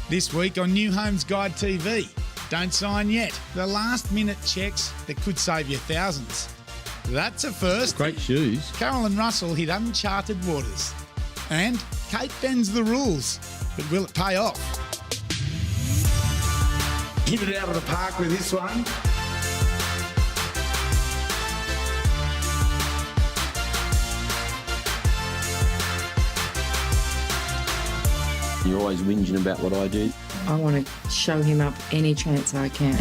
This week on New Homes Guide TV. Don't sign yet. The last-minute checks that could save you thousands. That's a first. Great shoes. Carole and Russell hit uncharted waters. And Kate bends the rules. But will it pay off? Hit it out of the park with this one. You're always whinging about what I do. I want to show him up any chance I can.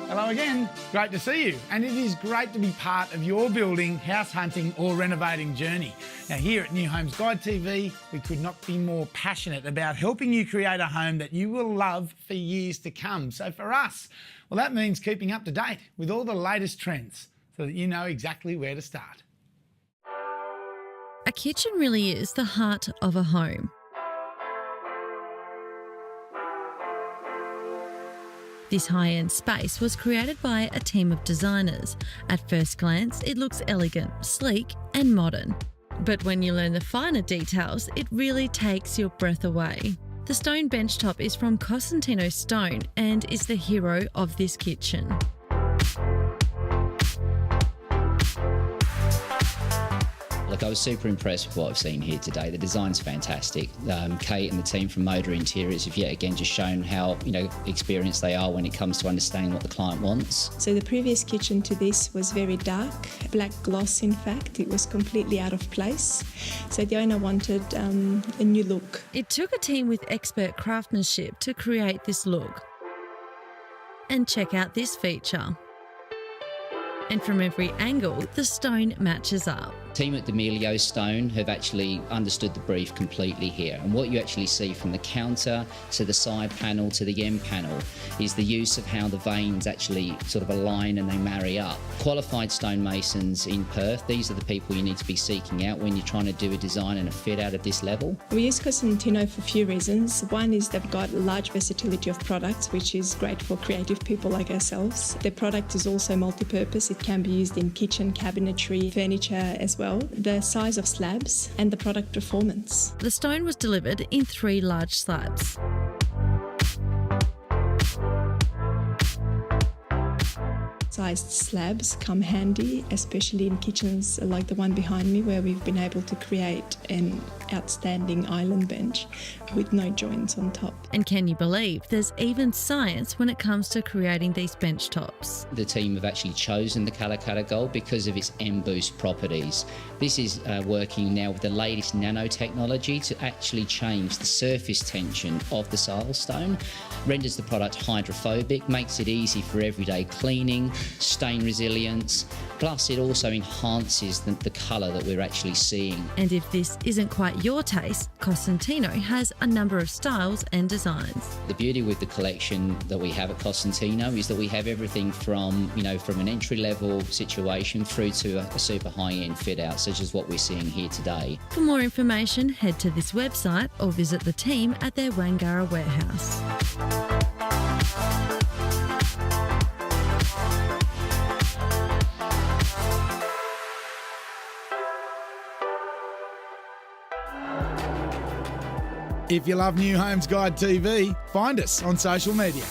Hello again. Great to see you. And it is great to be part of your building, house hunting or renovating journey. Now here at New Homes Guide TV, we could not be more passionate about helping you create a home that you will love for years to come. So for us, well, that means keeping up to date with all the latest trends so that you know exactly where to start. A kitchen really is the heart of a home. This high-end space was created by a team of designers. At first glance, it looks elegant, sleek and modern. But when you learn the finer details, it really takes your breath away. The stone benchtop is from Cosentino stone and is the hero of this kitchen. Look, I was super impressed with what I've seen here today. The design's fantastic. Kate and the team from Motor Interiors have yet again just shown how experienced they are when it comes to understanding what the client wants. So the previous kitchen to this was very dark, black gloss in fact. It was completely out of place. So the owner wanted a new look. It took a team with expert craftsmanship to create this look. And check out this feature. And from every angle, the stone matches up. Team at D'Amelio Stone have actually understood the brief completely here. And what you actually see from the counter to the side panel to the end panel is the use of how the veins actually sort of align and they marry up. Qualified stonemasons in Perth, these are the people you need to be seeking out when you're trying to do a design and a fit out at this level. We use Cosentino for a few reasons. One is they've got a large versatility of products, which is great for creative people like ourselves. Their product is also multi-purpose. It can be used in kitchen, cabinetry, furniture as well. The size of slabs and the product performance. The stone was delivered in 3 large slabs. Sized slabs come handy, especially in kitchens like the one behind me, where we've been able to create an outstanding island bench with no joints on top. And can you believe there's even science when it comes to creating these bench tops? The team have actually chosen the Calcutta Gold because of its M-Boost properties. This is working now with the latest nanotechnology to actually change the surface tension of the silestone, renders the product hydrophobic, makes it easy for everyday cleaning, stain resilience, plus it also enhances the colour that we're actually seeing. And if this isn't quite your taste, Cosentino has a number of styles and designs. The beauty with the collection that we have at Cosentino is that we have everything from an entry-level situation through to a super high-end fit-out, such as what we're seeing here today. For more information, head to this website or visit the team at their Wangara warehouse. If you love New Homes Guide TV, find us on social media.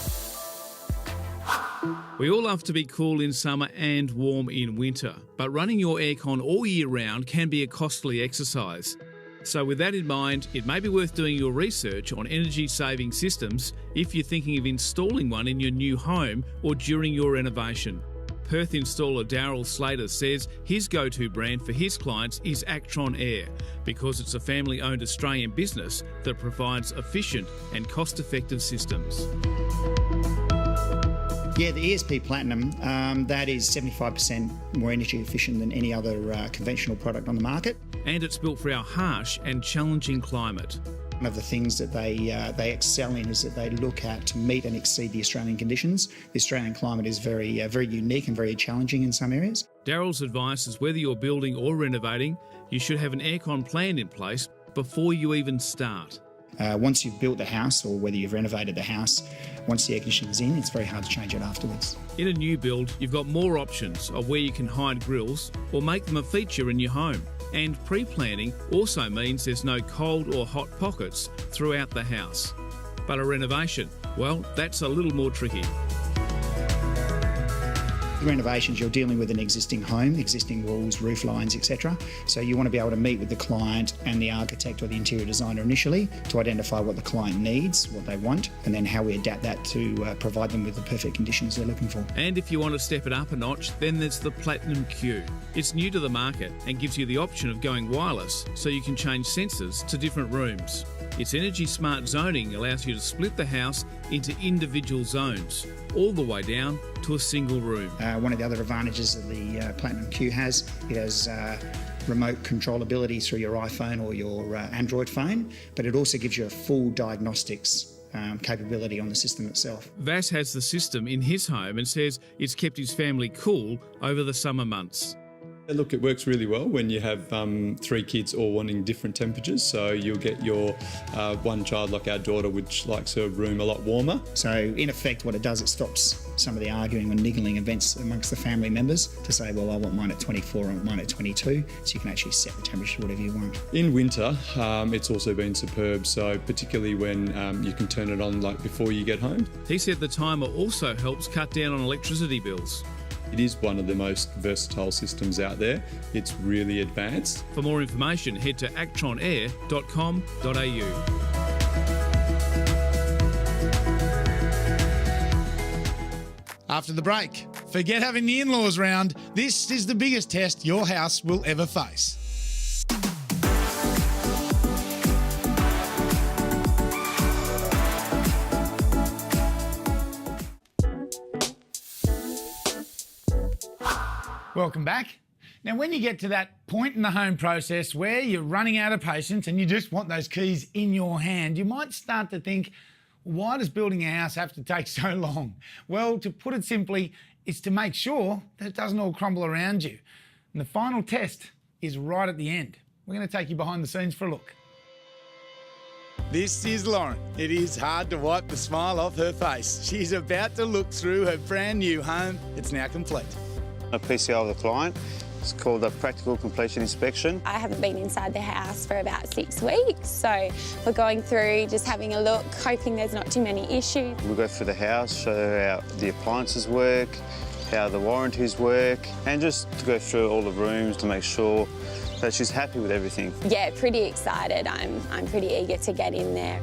We all love to be cool in summer and warm in winter, but running your aircon all year round can be a costly exercise. So with that in mind, it may be worth doing your research on energy-saving systems if you're thinking of installing one in your new home or during your renovation. Perth installer Daryl Slater says his go-to brand for his clients is Actron Air because it's a family-owned Australian business that provides efficient and cost-effective systems. Yeah, the ESP Platinum, that is 75% more energy efficient than any other conventional product on the market. And it's built for our harsh and challenging climate. One of the things that they excel in is that they look at to meet and exceed the Australian conditions. The Australian climate is very unique and very challenging in some areas. Daryl's advice is whether you're building or renovating, you should have an aircon plan in place before you even start. Once you've built the house, or whether you've renovated the house, once the air conditioning's in, it's very hard to change it afterwards. In a new build, you've got more options of where you can hide grills or make them a feature in your home. And pre-planning also means there's no cold or hot pockets throughout the house. But a renovation, well, that's a little more tricky. Renovations, you're dealing with an existing home, existing walls, roof lines, etc. So you want to be able to meet with the client and the architect or the interior designer initially to identify what the client needs, what they want, and then how we adapt that to provide them with the perfect conditions they're looking for. And if you want to step it up a notch, then there's the Platinum Q. It's new to the market and gives you the option of going wireless, so you can change sensors to different rooms. Its energy smart zoning allows you to split the house into individual zones, all the way down to a single room. One of the other advantages that the Platinum Q has, it has remote controllability through your iPhone or your Android phone, but it also gives you a full diagnostics capability on the system itself. Vass has the system in his home and says it's kept his family cool over the summer months. Look, it works really well when you have 3 kids all wanting different temperatures. So you'll get your one child, like our daughter, which likes her room a lot warmer. So in effect, what it does, it stops some of the arguing or niggling events amongst the family members to say, well, I want mine at 24 and mine at 22. So you can actually set the temperature to whatever you want. In winter, it's also been superb. So particularly when you can turn it on like before you get home. He said the timer also helps cut down on electricity bills. It is one of the most versatile systems out there. It's really advanced. For more information, head to actronair.com.au. After the break, forget having the in-laws round. This is the biggest test your house will ever face. Welcome back. Now, when you get to that point in the home process where you're running out of patience and you just want those keys in your hand, you might start to think, why does building a house have to take so long? Well, to put it simply, it's to make sure that it doesn't all crumble around you. And the final test is right at the end. We're going to take you behind the scenes for a look. This is Lauren. It is hard to wipe the smile off her face. She's about to look through her brand new home. It's now complete. A PCI of the client. It's called a practical completion inspection. I haven't been inside the house for about 6 weeks, so we're going through, just having a look, hoping there's not too many issues. We'll go through the house, show her how the appliances work, how the warranties work, and just to go through all the rooms to make sure that she's happy with everything. Yeah, pretty excited. I'm pretty eager to get in there.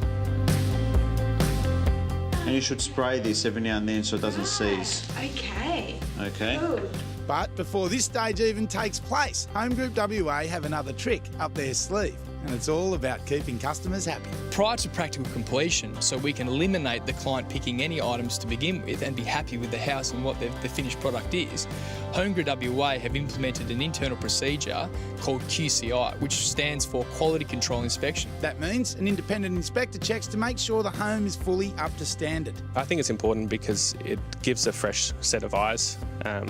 And you should spray this every now and then so it doesn't seize. Okay. Okay. Good. But before this stage even takes place, Home Group WA have another trick up their sleeve, and it's all about keeping customers happy. Prior to practical completion, so we can eliminate the client picking any items to begin with and be happy with the house and what the finished product is, Home Group WA have implemented an internal procedure called QCI, which stands for Quality Control Inspection. That means an independent inspector checks to make sure the home is fully up to standard. I think it's important because it gives a fresh set of eyes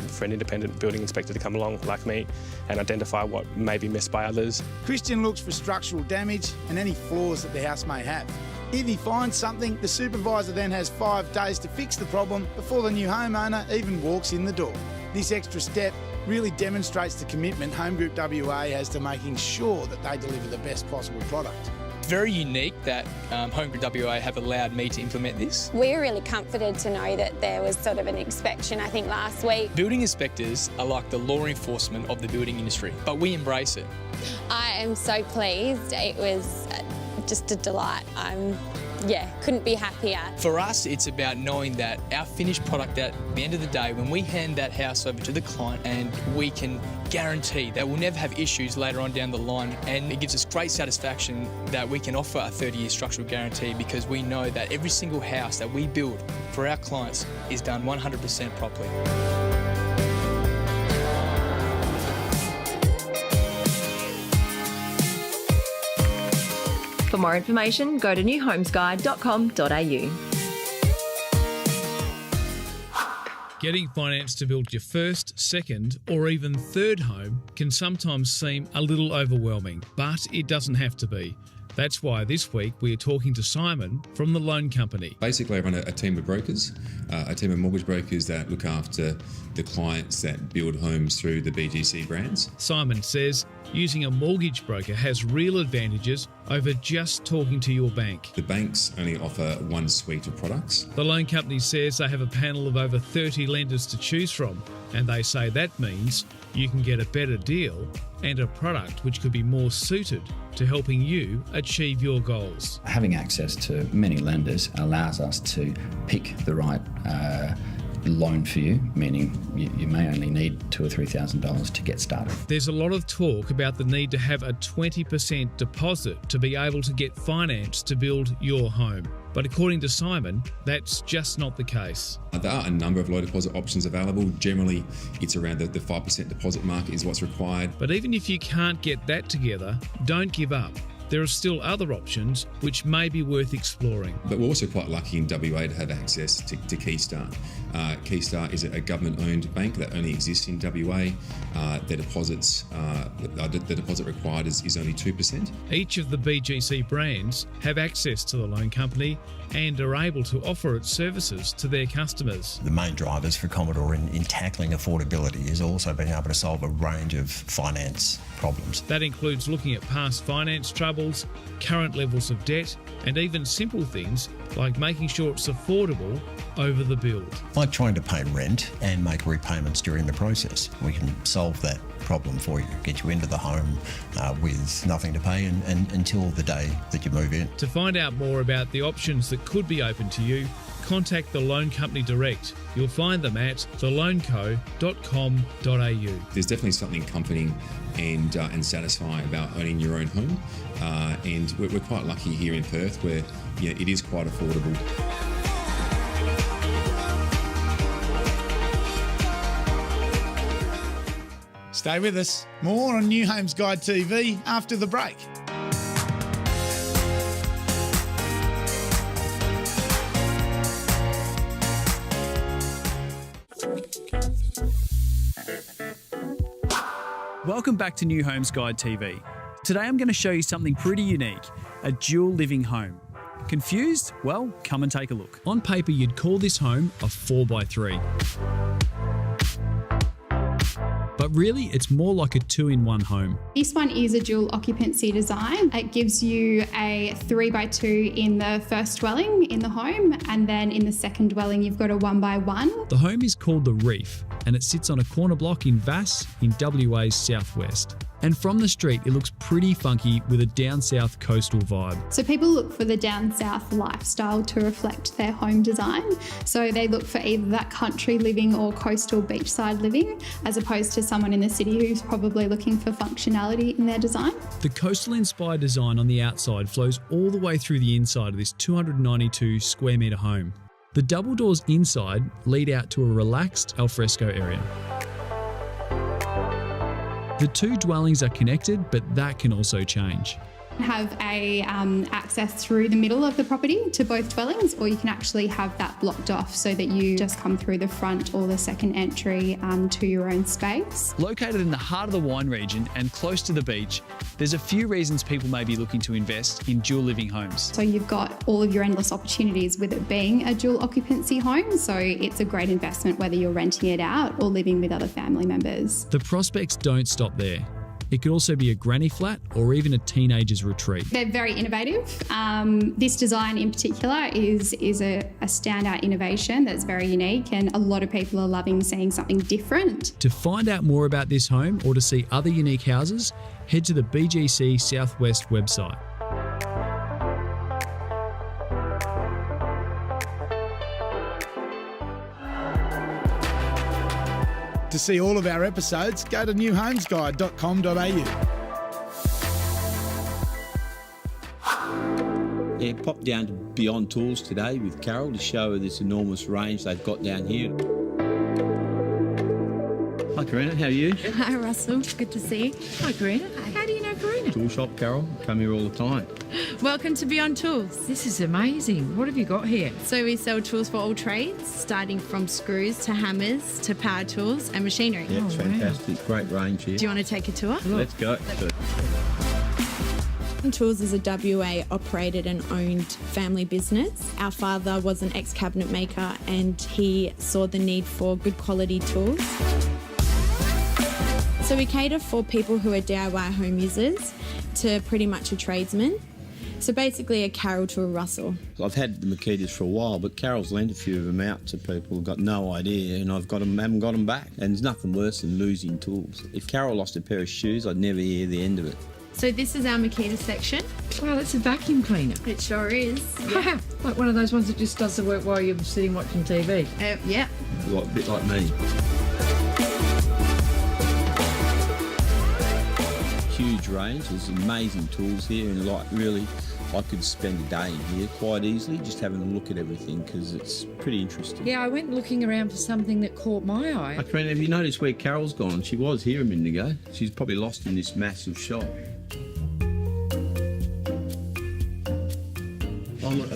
for an independent building inspector to come along like me and identify what may be missed by others. Christian looks for structural damage and any flaws that the house may have. If he finds something, the supervisor then has 5 days to fix the problem before the new homeowner even walks in the door. This extra step really demonstrates the commitment Home Group WA has to making sure that they deliver the best possible product. It's very unique that Home Group WA have allowed me to implement this. We're really comforted to know that there was sort of an inspection, I think, last week. Building inspectors are like the law enforcement of the building industry, but we embrace it. I am so pleased. It was just a delight. Couldn't be happier. For us, it's about knowing that our finished product at the end of the day, when we hand that house over to the client, and we can guarantee that we'll never have issues later on down the line, and it gives us great satisfaction that we can offer a 30-year structural guarantee because we know that every single house that we build for our clients is done 100% properly. For more information, go to newhomesguide.com.au. Getting finance to build your first, second, or even third home can sometimes seem a little overwhelming, but it doesn't have to be. That's why this week we are talking to Simon from the loan company. Basically, I run a team of brokers, a team of mortgage brokers that look after the clients that build homes through the BGC brands. Simon says using a mortgage broker has real advantages over just talking to your bank. The banks only offer one suite of products. The loan company says they have a panel of over 30 lenders to choose from, and they say that means you can get a better deal and a product which could be more suited to helping you achieve your goals. Having access to many lenders allows us to pick the right loan for you, meaning you may only need $2,000 or $3,000 to get started. There's a lot of talk about the need to have a 20% deposit to be able to get finance to build your home. But according to Simon, that's just not the case. There are a number of low deposit options available. Generally, it's around the 5% deposit mark is what's required. But even if you can't get that together, don't give up. There are still other options which may be worth exploring. But we're also quite lucky in WA to have access to Keystar. Keystar is a government-owned bank that only exists in WA. The deposit required is only 2%. Each of the BGC brands have access to the loan company and are able to offer its services to their customers. The main drivers for Commodore in tackling affordability is also being able to solve a range of finance problems. That includes looking at past finance troubles, current levels of debt, and even simple things like making sure it's affordable over the build. Like trying to pay rent and make repayments during the process. We can solve that problem for you, get you into the home with nothing to pay and until the day that you move in. To find out more about the options that could be open to you, contact the loan company direct. You'll find them at theloanco.com.au. There's definitely something comforting and satisfying about owning your own home, and we're quite lucky here in Perth where it is quite affordable. Stay with us. More on New Homes Guide TV after the break. Welcome back to New Homes Guide TV. Today I'm going to show you something pretty unique, a dual living home. Confused? Well, come and take a look. On paper, you'd call this home a 4x3. But really, it's more like a 2-in-1 home. This one is a dual occupancy design. It gives you a 3x2 in the first dwelling in the home, and then in the second dwelling, you've got a 1x1. The home is called The Reef, and it sits on a corner block in Vass in WA's southwest. And from the street, it looks pretty funky with a down south coastal vibe. So people look for the down south lifestyle to reflect their home design. So they look for either that country living or coastal beachside living, as opposed to someone in the city who's probably looking for functionality in their design. The coastal inspired design on the outside flows all the way through the inside of this 292 square metre home. The double doors inside lead out to a relaxed alfresco area. The two dwellings are connected, but that can also change. Have a access through the middle of the property to both dwellings, or you can actually have that blocked off so that you just come through the front or the second entry to your own space. Located in the heart of the wine region and close to the beach, there's a few reasons people may be looking to invest in dual living homes. So you've got all of your endless opportunities with it being a dual occupancy home, so it's a great investment whether you're renting it out or living with other family members. The prospects don't stop there. It could also be a granny flat or even a teenager's retreat. They're very innovative. This design in particular is a standout innovation that's very unique, and a lot of people are loving seeing something different. To find out more about this home or to see other unique houses, head to the BGC Southwest website. To see all of our episodes, go to newhomesguide.com.au. Yeah, pop down to Beyond Tools today with Carole to show her this enormous range they've got down here. Hi Karina, how are you? Hi Russell, good to see you. Hi Karina. How do you know Karina? Tool shop, Carole. Come here all the time. Welcome to Beyond Tools. This is amazing. What have you got here? So we sell tools for all trades, starting from screws to hammers to power tools and machinery. Yeah, it's fantastic. Great range here. Do you want to take a tour? Let's go. Tools is a WA operated and owned family business. Our father was an ex-cabinet maker and he saw the need for good quality tools. So we cater for people who are DIY home users to pretty much a tradesman. So basically a Carole to a Russell. I've had the Makitas for a while, but Carole's lent a few of them out to people who've got no idea, and haven't got them back. And there's nothing worse than losing tools. If Carole lost a pair of shoes, I'd never hear the end of it. So this is our Makita section. Wow, that's a vacuum cleaner. It sure is. Yeah. Like one of those ones that just does the work while you're sitting watching TV. Yeah. A bit like me. Huge range, there's amazing tools here, and really I could spend a day in here quite easily just having a look at everything because it's pretty interesting. Yeah, I went looking around for something that caught my eye. My friend, have you noticed where Carole's gone? She was here a minute ago. She's probably lost in this massive shop. Oh look,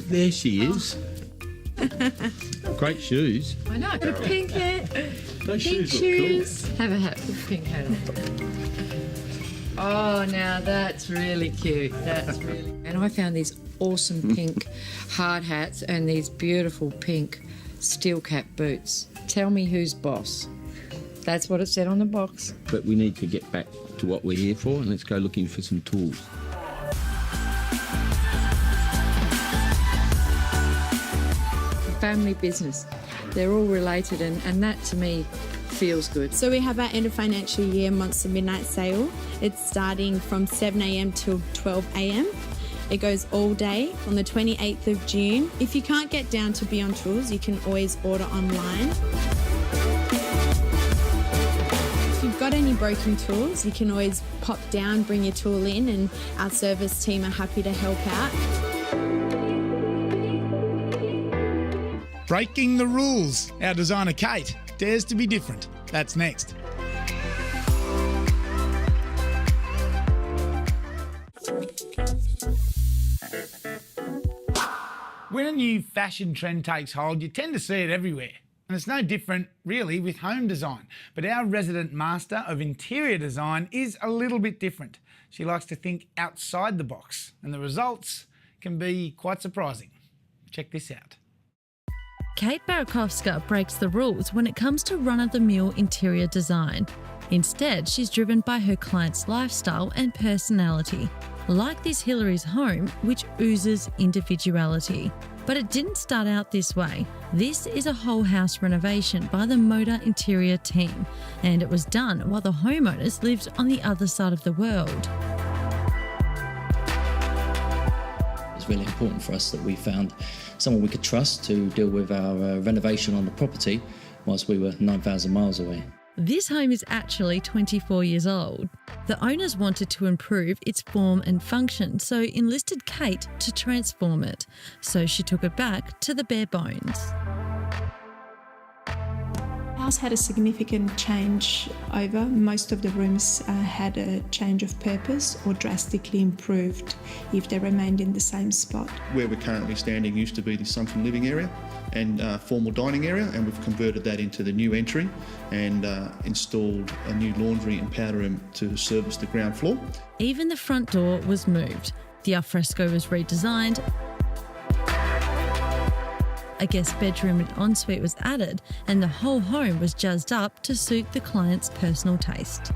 there she is. Great shoes. I know, got a pink hat. Those pink shoes look cool. Have a hat with a pink hat on. Oh, now that's really cute. And I found these awesome pink hard hats and these beautiful pink steel cap boots. Tell me who's boss. That's what it said on the box. But we need to get back to what we're here for, and let's go looking for some tools. Family business. They're all related, and that to me feels good. So we have our end of financial year Monster Midnight Sale. It's starting from 7 a.m. till 12 a.m. It goes all day on the 28th of June. If you can't get down to Beyond Tools, you can always order online. If you've got any broken tools, you can always pop down, bring your tool in, and our service team are happy to help out. Breaking the rules. Our designer Kate dares to be different. That's next. When a new fashion trend takes hold, you tend to see it everywhere. And it's no different, really, with home design. But our resident master of interior design is a little bit different. She likes to think outside the box, and the results can be quite surprising. Check this out. Kate Barakowska breaks the rules when it comes to run-of-the-mill interior design. Instead, she's driven by her client's lifestyle and personality, like this Hillary's home, which oozes individuality. But it didn't start out this way. This is a whole house renovation by the Moda interior team, and it was done while the homeowners lived on the other side of the world. It's really important for us that we found someone we could trust to deal with our renovation on the property whilst we were 9,000 miles away. This home is actually 24 years old. The owners wanted to improve its form and function, so enlisted Kate to transform it. So she took it back to the bare bones. The house had a significant change over. Most of the rooms had a change of purpose or drastically improved if they remained in the same spot. Where we're currently standing used to be the sunken living area and formal dining area, and we've converted that into the new entry and installed a new laundry and powder room to service the ground floor. Even the front door was moved. The alfresco was redesigned. A guest bedroom and ensuite was added, and the whole home was jazzed up to suit the client's personal taste.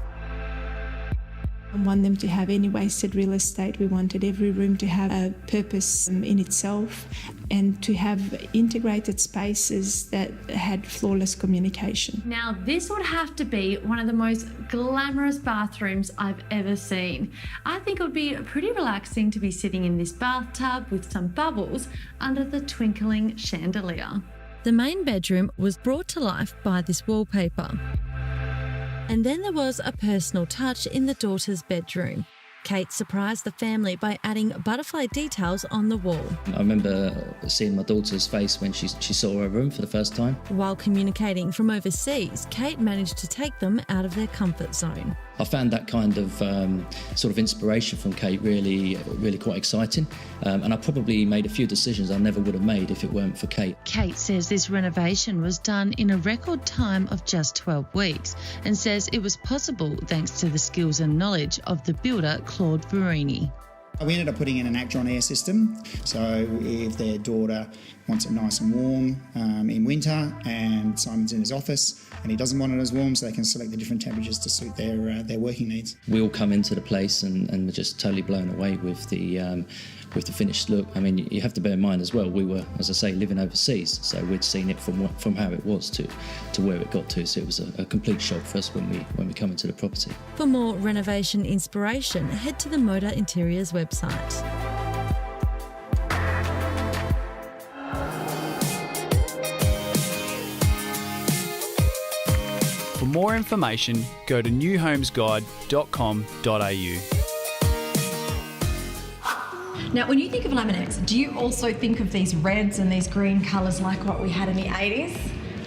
I want them to have any wasted real estate. We wanted every room to have a purpose in itself and to have integrated spaces that had flawless communication. Now, this would have to be one of the most glamorous bathrooms I've ever seen. I think it would be pretty relaxing to be sitting in this bathtub with some bubbles under the twinkling chandelier. The main bedroom was brought to life by this wallpaper. And then there was a personal touch in the daughter's bedroom. Kate surprised the family by adding butterfly details on the wall. I remember seeing my daughter's face when she saw her room for the first time. While communicating from overseas, Kate managed to take them out of their comfort zone. I found that kind of sort of inspiration from Kate really quite exciting, and I probably made a few decisions I never would have made if it weren't for Kate. Kate says this renovation was done in a record time of just 12 weeks and says it was possible thanks to the skills and knowledge of the builder Claude Verini. We ended up putting in an Actron air system, so if their daughter wants it nice and warm in winter and Simon's in his office and he doesn't want it as warm, so they can select the different temperatures to suit their working needs. We all come into the place and we're just totally blown away with the finished look. I mean, you have to bear in mind as well, we were, as I say, living overseas, so we'd seen it from how it was to where it got to, so it was a complete shock for us when we come into the property. For more renovation inspiration, head to the Moda Interiors website. For more information, go to newhomesguide.com.au. Now, when you think of Laminex, do you also think of these reds and these green colours like what we had in the 80s?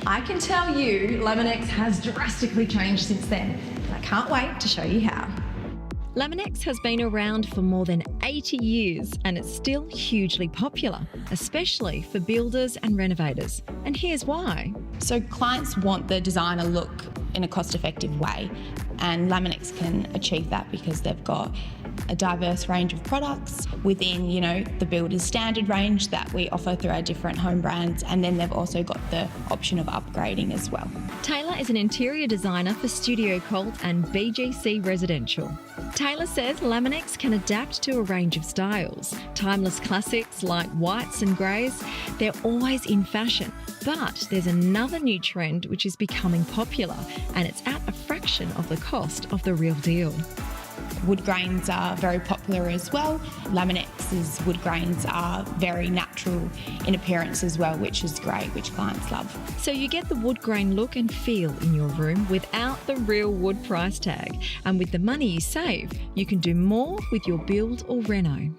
I can tell you Laminex has drastically changed since then, and I can't wait to show you how. Laminex has been around for more than 80 years and it's still hugely popular, especially for builders and renovators. And here's why. So clients want the designer look in a cost-effective way, and Laminex can achieve that because they've got a diverse range of products within, the builder's standard range that we offer through our different home brands, and then they've also got the option of upgrading as well. Taylor is an interior designer for Studio Colt and BGC Residential. Taylor says Laminex can adapt to a range of styles. Timeless classics like whites and greys, they're always in fashion. But there's another new trend which is becoming popular, and it's at a fraction of the cost of the real deal. Wood grains are very popular as well. Laminex's wood grains are very natural in appearance as well, which is great, which clients love. So you get the wood grain look and feel in your room without the real wood price tag. And with the money you save, you can do more with your build or reno.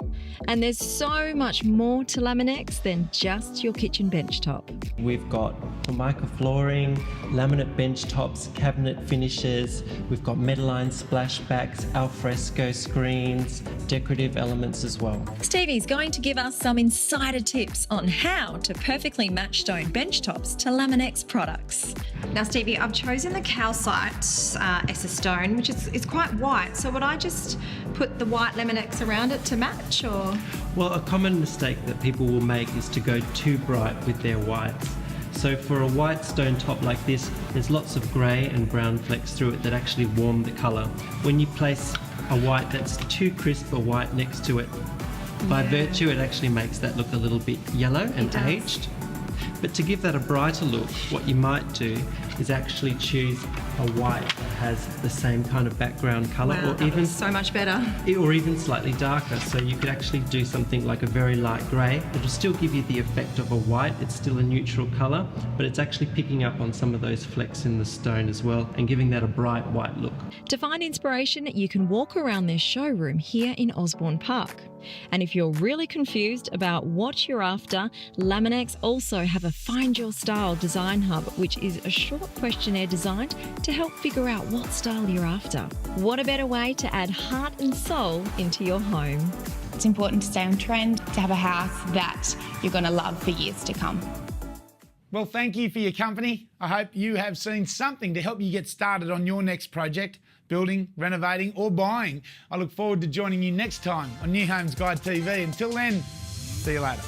And there's so much more to Laminex than just your kitchen bench top. We've got Formica flooring, laminate bench tops, cabinet finishes. We've got Meadowline splashbacks, alfresco screens, decorative elements as well. Stevie's going to give us some insider tips on how to perfectly match stone bench tops to Laminex products. Now, Stevie, I've chosen the calcite Essa stone, which is quite white. So would I just put the white Laminex around it to match, or? Well, a common mistake that people will make is to go too bright with their whites. So for a white stone top like this, there's lots of grey and brown flecks through it that actually warm the colour. When you place a white that's too crisp or white next to it, by virtue it actually makes that look a little bit yellow and aged. But to give that a brighter look, what you might do is actually choose a white that has the same kind of background colour, Wow, or even so much better. Or even slightly darker. So you could actually do something like a very light grey. It'll still give you the effect of a white. It's still a neutral colour, but it's actually picking up on some of those flecks in the stone as well and giving that a bright white look. To find inspiration, you can walk around their showroom here in Osborne Park. And if you're really confused about what you're after, Laminex also have a Find Your Style design hub, which is a short questionnaire designed to help figure out what style you're after. What a better way to add heart and soul into your home. It's important to stay on trend, to have a house that you're going to love for years to come. Well, thank you for your company. I hope you have seen something to help you get started on your next project, building, renovating or buying. I look forward to joining you next time on New Homes Guide TV. Until then, see you later.